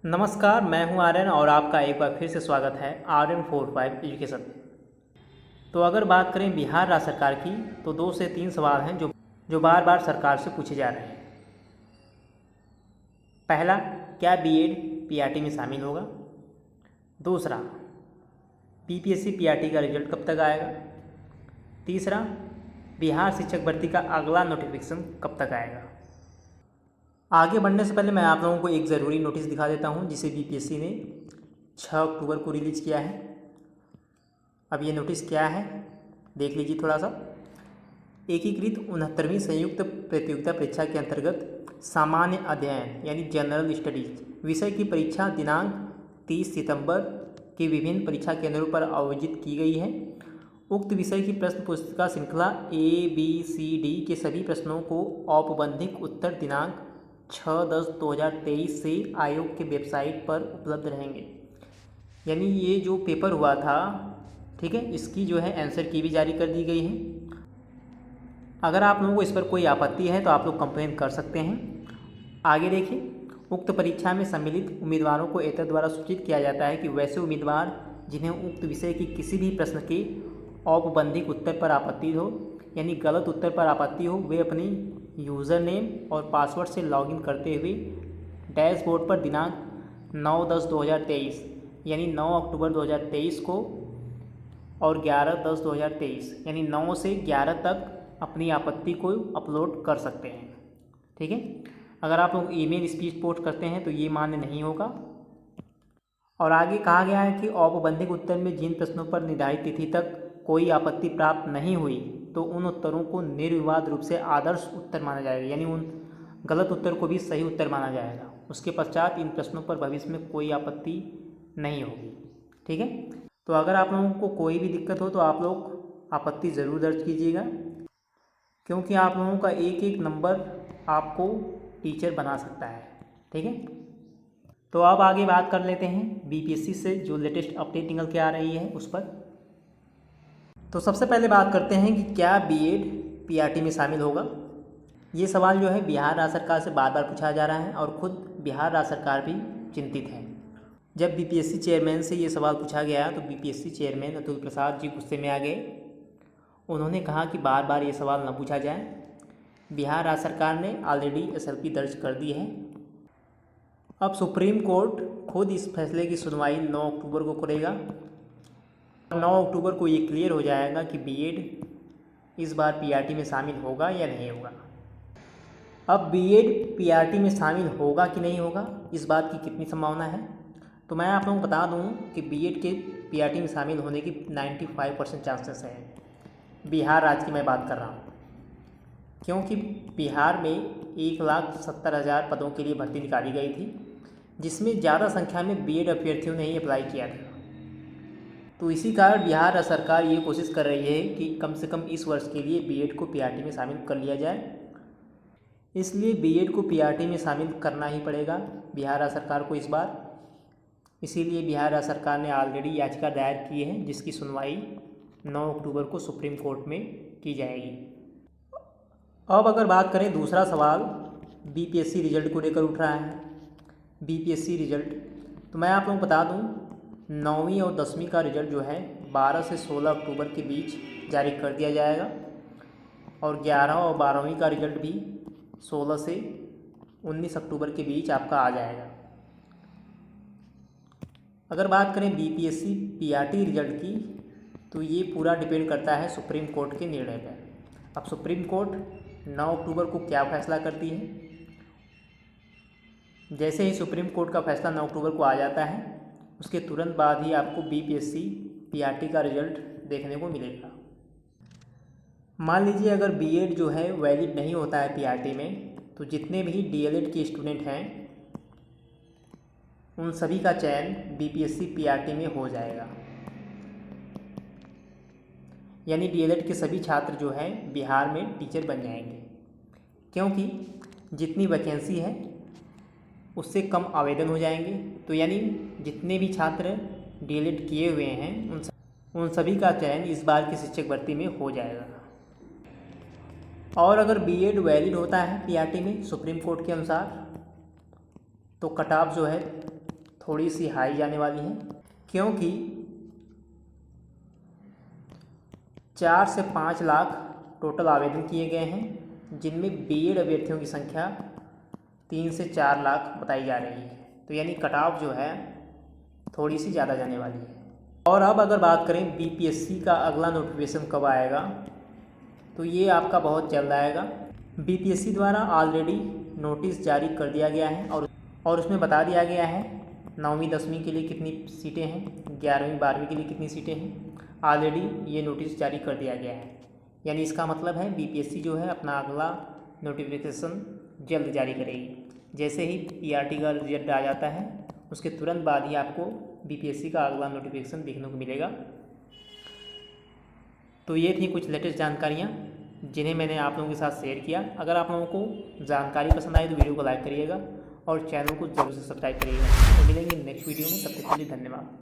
नमस्कार, मैं हूं आर्यन और आपका एक बार फिर से स्वागत है आर्यन 45 एजुकेशन में। तो अगर बात करें बिहार राज्य सरकार की तो 2 से 3 सवाल हैं जो बार बार सरकार से पूछे जा रहे हैं। पहला, क्या बीएड पीआरटी में शामिल होगा? दूसरा, बीपीएससी पीआरटी का रिजल्ट कब तक आएगा? तीसरा, बिहार शिक्षक भर्ती का अगला नोटिफिकेशन कब तक आएगा? आगे बढ़ने से पहले मैं आप लोगों को एक ज़रूरी नोटिस दिखा देता हूं जिसे बीपीएससी ने 6 अक्टूबर को रिलीज़ किया है। अब ये नोटिस क्या है देख लीजिए थोड़ा सा। एकीकृत 69वीं संयुक्त प्रतियोगिता परीक्षा के अंतर्गत सामान्य अध्ययन यानी जनरल स्टडीज विषय की परीक्षा दिनांक 30 सितंबर के विभिन्न परीक्षा केंद्रों पर आयोजित की गई है। उक्त विषय की प्रश्न पुस्तिका श्रृंखला ABCD के सभी प्रश्नों को औपबंधिक उत्तर दिनांक 6/10/2023 से आयोग के वेबसाइट पर उपलब्ध रहेंगे। यानी ये जो पेपर हुआ था, ठीक है, इसकी जो है आंसर की भी जारी कर दी गई है। अगर आप लोगों को इस पर कोई आपत्ति है तो आप लोग कंप्लेन कर सकते हैं। आगे देखिए, उक्त परीक्षा में सम्मिलित उम्मीदवारों को एतद द्वारा सूचित किया जाता है कि वैसे उम्मीदवार जिन्हें उक्त विषय की किसी भी प्रश्न के औपबंधिक उत्तर पर आपत्ति हो यानी गलत उत्तर पर आपत्ति हो, वे अपनी यूज़र नेम और पासवर्ड से लॉगिन करते हुए डैशबोर्ड पर दिनांक 9/10/2023 यानी 9 अक्टूबर 2023 को और 11/10/2023 यानी 9 से 11 तक अपनी आपत्ति को अपलोड कर सकते हैं। ठीक है, अगर आप लोग ईमेल स्पीड पोस्ट करते हैं तो ये मान्य नहीं होगा। और आगे कहा गया है कि औपबंधिक उत्तर में जिन प्रश्नों पर निर्धारित तिथि तक कोई आपत्ति प्राप्त नहीं हुई तो उन उत्तरों को निर्विवाद रूप से आदर्श उत्तर माना जाएगा, यानी उन गलत उत्तर को भी सही उत्तर माना जाएगा। उसके पश्चात इन प्रश्नों पर भविष्य में कोई आपत्ति नहीं होगी। ठीक है, तो अगर आप लोगों को कोई भी दिक्कत हो तो आप लोग आपत्ति ज़रूर दर्ज कीजिएगा, क्योंकि आप लोगों का एक एक नंबर आपको टीचर बना सकता है। ठीक है, तो अब आगे बात कर लेते हैं बीपीएससी से जो लेटेस्ट अपडेट निकल के आ रही है उस पर। तो सबसे पहले बात करते हैं कि क्या बीएड पीआरटी में शामिल होगा। ये सवाल जो है बिहार राज्य सरकार से बार बार पूछा जा रहा है और ख़ुद बिहार राज्य सरकार भी चिंतित है। जब बीपीएससी चेयरमैन से ये सवाल पूछा गया तो बीपीएससी चेयरमैन अतुल प्रसाद जी गुस्से में आ गए। उन्होंने कहा कि बार बार ये सवाल न पूछा जाए। बिहार राज्य सरकार ने ऑलरेडी एसएलपी दर्ज कर दी है। अब सुप्रीम कोर्ट खुद इस फैसले की सुनवाई 9 अक्टूबर को करेगा। 9 अक्टूबर को ये क्लियर हो जाएगा कि बीएड इस बार पीआरटी में शामिल होगा या नहीं होगा। अब बीएड पीआरटी में शामिल होगा कि नहीं होगा, इस बात की कितनी संभावना है, तो मैं आप लोगों को बता दूं कि बीएड के पीआरटी में शामिल होने की 95% चांसेस है। बिहार राज्य की मैं बात कर रहा हूँ, क्योंकि बिहार में 1,70,000 पदों के लिए भर्ती निकाली गई थी, जिसमें ज़्यादा संख्या में बीएड अभ्यर्थियों ने ही अप्लाई किया था। तो इसी कारण बिहार सरकार ये कोशिश कर रही है कि कम से कम इस वर्ष के लिए बीएड को पीआरटी में शामिल कर लिया जाए। इसलिए बीएड को पीआरटी में शामिल करना ही पड़ेगा बिहार सरकार को इस बार। इसीलिए बिहार सरकार ने ऑलरेडी याचिका दायर की है, जिसकी सुनवाई 9 अक्टूबर को सुप्रीम कोर्ट में की जाएगी। अब अगर बात करें दूसरा सवाल बीपीएससी रिजल्ट को लेकर उठ रहा है। बीपीएससी रिजल्ट, तो मैं आप लोगों को बता दूं 9वीं और 10वीं का रिजल्ट जो है 12 से 16 अक्टूबर के बीच जारी कर दिया जाएगा और 11 और 12वीं का रिजल्ट भी 16 से 19 अक्टूबर के बीच आपका आ जाएगा। अगर बात करें बीपीएससी पीआरटी रिजल्ट की तो ये पूरा डिपेंड करता है सुप्रीम कोर्ट के निर्णय पर। अब सुप्रीम कोर्ट 9 अक्टूबर को क्या फैसला करती है। जैसे ही सुप्रीम कोर्ट का फैसला 9 अक्टूबर को आ जाता है, उसके तुरंत बाद ही आपको बीपीएससी पीआरटी का रिजल्ट देखने को मिलेगा। मान लीजिए अगर बीएड जो है वैलिड नहीं होता है पीआरटी में, तो जितने भी डीएलएड के स्टूडेंट हैं उन सभी का चयन बीपीएससी पीआरटी में हो जाएगा। यानी डीएलएड के सभी छात्र जो हैं बिहार में टीचर बन जाएंगे, क्योंकि जितनी वैकेंसी है उससे कम आवेदन हो जाएंगे। तो यानी जितने भी छात्र डीएलएड किए हुए हैं उन सभी का चयन इस बार की शिक्षक भर्ती में हो जाएगा। और अगर बीएड वैलिड होता है पीआरटी में सुप्रीम कोर्ट के अनुसार, तो कट ऑफ जो है थोड़ी सी हाई जाने वाली है, क्योंकि 4 से 5 लाख टोटल आवेदन किए गए हैं, जिनमें बीएड अभ्यर्थियों की संख्या 3 से 4 लाख बताई जा रही है। तो यानी कट ऑफ जो है थोड़ी सी ज़्यादा जाने वाली है। और अब अगर बात करें बीपीएससी का अगला नोटिफिकेशन कब आएगा, तो ये आपका बहुत जल्द आएगा। बीपीएससी द्वारा ऑलरेडी नोटिस जारी कर दिया गया है और उसमें बता दिया गया है 9वीं 10वीं के लिए कितनी सीटें हैं, 11वीं 12वीं के लिए कितनी सीटें हैं। ऑलरेडी ये नोटिस जारी कर दिया गया है, यानी इसका मतलब है बीपीएससी जो है अपना अगला नोटिफिकेशन जल्द जारी करेगी। जैसे ही पीआरटी का रिजल्ट आ जाता है उसके तुरंत बाद ही आपको बीपीएससी का अगला नोटिफिकेशन देखने को मिलेगा। तो ये थी कुछ लेटेस्ट जानकारियाँ जिन्हें मैंने आप लोगों के साथ शेयर किया। अगर आप लोगों को जानकारी पसंद आई तो वीडियो को लाइक करिएगा और चैनल को जरूर से सब्सक्राइब करिएगा। तो मिलेंगे नेक्स्ट वीडियो में, तब तक के लिए धन्यवाद।